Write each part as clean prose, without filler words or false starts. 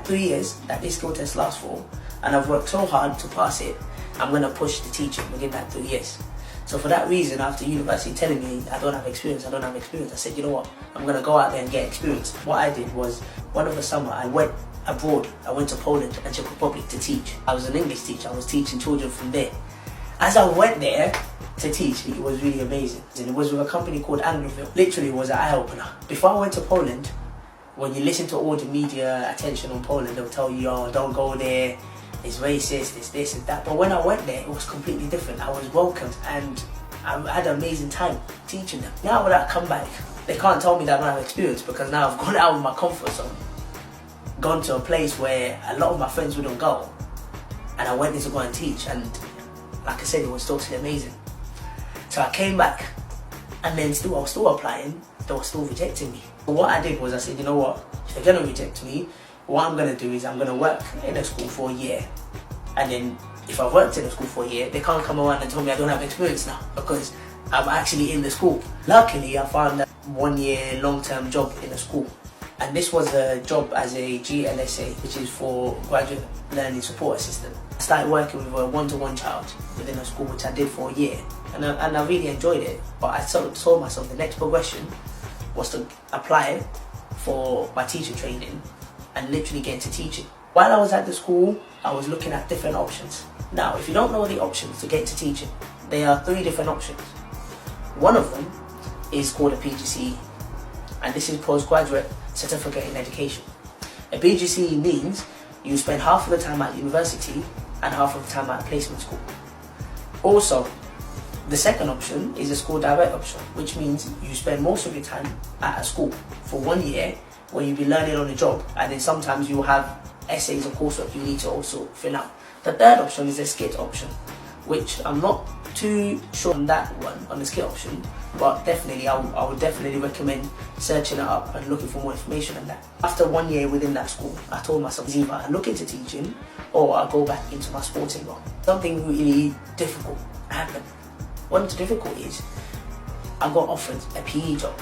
3 years that this skill test lasts for, and I've worked so hard to pass it, I'm going to push the teaching within that 3 years. So for that reason, after university telling me I don't have experience, I said, you know what, I'm going to go out there and get experience. What I did was, one of the summer, I went abroad. I went to Poland and Czech Republic to teach. I was an English teacher. I was teaching children from there. As I went there to teach, it was really amazing. And it was with a company called Angloville. Literally, it was an eye-opener. Before I went to Poland, when you listen to all the media attention on Poland, they'll tell you, oh, don't go there, it's racist, it's this and that. But when I went there, it was completely different. I was welcomed and I had an amazing time teaching them. Now when I come back, they can't tell me that I don't have experience, because now I've gone out of my comfort zone, gone to a place where a lot of my friends wouldn't go, and I went there to go and teach, and like I said, it was totally amazing. So I came back, and then I was still applying, they were still rejecting me. But what I did was I said, you know what, if they're going to reject me, what I'm going to do is I'm going to work in a school for a year, and then if I've worked in a school for a year, they can't come around and tell me I don't have experience now, because I'm actually in the school. Luckily, I found a 1-year long-term job in a school, and this was a job as a GLSA, which is for Graduate Learning Support Assistant. I started working with a one-to-one child within a school, which I did for a year, and I really enjoyed it. But I saw myself, the next progression was to apply for my teacher training and literally get into teaching. While I was at the school, I was looking at different options. Now, if you don't know the options to get into teaching, there are 3 different options. One of them is called a PGCE, and this is Postgraduate Certificate in Education. A PGCE means you spend half of the time at university and half of the time at placement school. Also, the second option is a school direct option, which means you spend most of your time at a school for 1 year, where you'll be learning on the job, and then sometimes you'll have essays or coursework you need to also fill out. The third option is a skit option, which I'm not too sure on that one, on the skit option, but definitely I would definitely recommend searching it up and looking for more information on that. After 1 year within that school, I told myself either I look into teaching or I go back into my sporting role. Something really difficult happened. One of the difficulties, I got offered a PE job.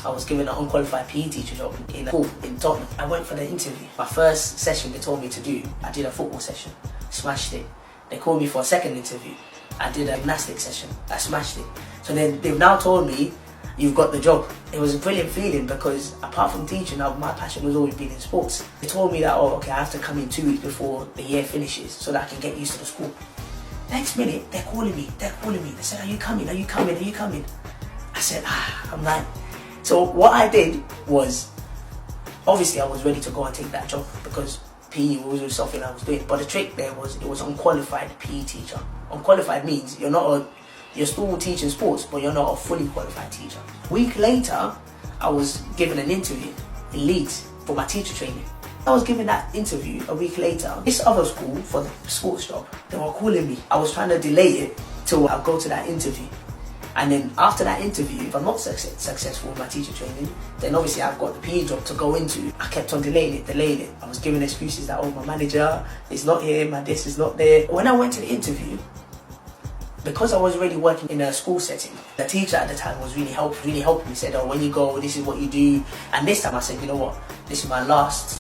I was given an unqualified PE teacher job in a school in Tottenham. I went for the interview. My first session they told me to do, I did a football session, smashed it. They called me for a second interview. I did a gymnastics session, I smashed it. So then they've now told me, you've got the job. It was a brilliant feeling, because apart from teaching, my passion was always been in sports. They told me that, oh, okay, I have to come in 2 weeks before the year finishes so that I can get used to the school. Next minute, they're calling me. They said, are you coming? I said, I'm like. So what I did was, obviously I was ready to go and take that job, because PE was something I was doing. But the trick there was, it was unqualified PE teacher. Unqualified means you're still teaching sports, but you're not a fully qualified teacher. A week later, I was given an interview in Leeds for my teacher training. I was given that interview a week later. This other school for the sports job, they were calling me. I was trying to delay it till I go to that interview. And then after that interview, if I'm not successful with my teacher training, then obviously I've got the PE job to go into. I kept on delaying it. I was giving excuses that, oh, my manager is not here, my this is not there. When I went to the interview, because I was already working in a school setting, the teacher at the time was really helping me, said, oh, when you go, this is what you do. And this time I said, you know what, this is my last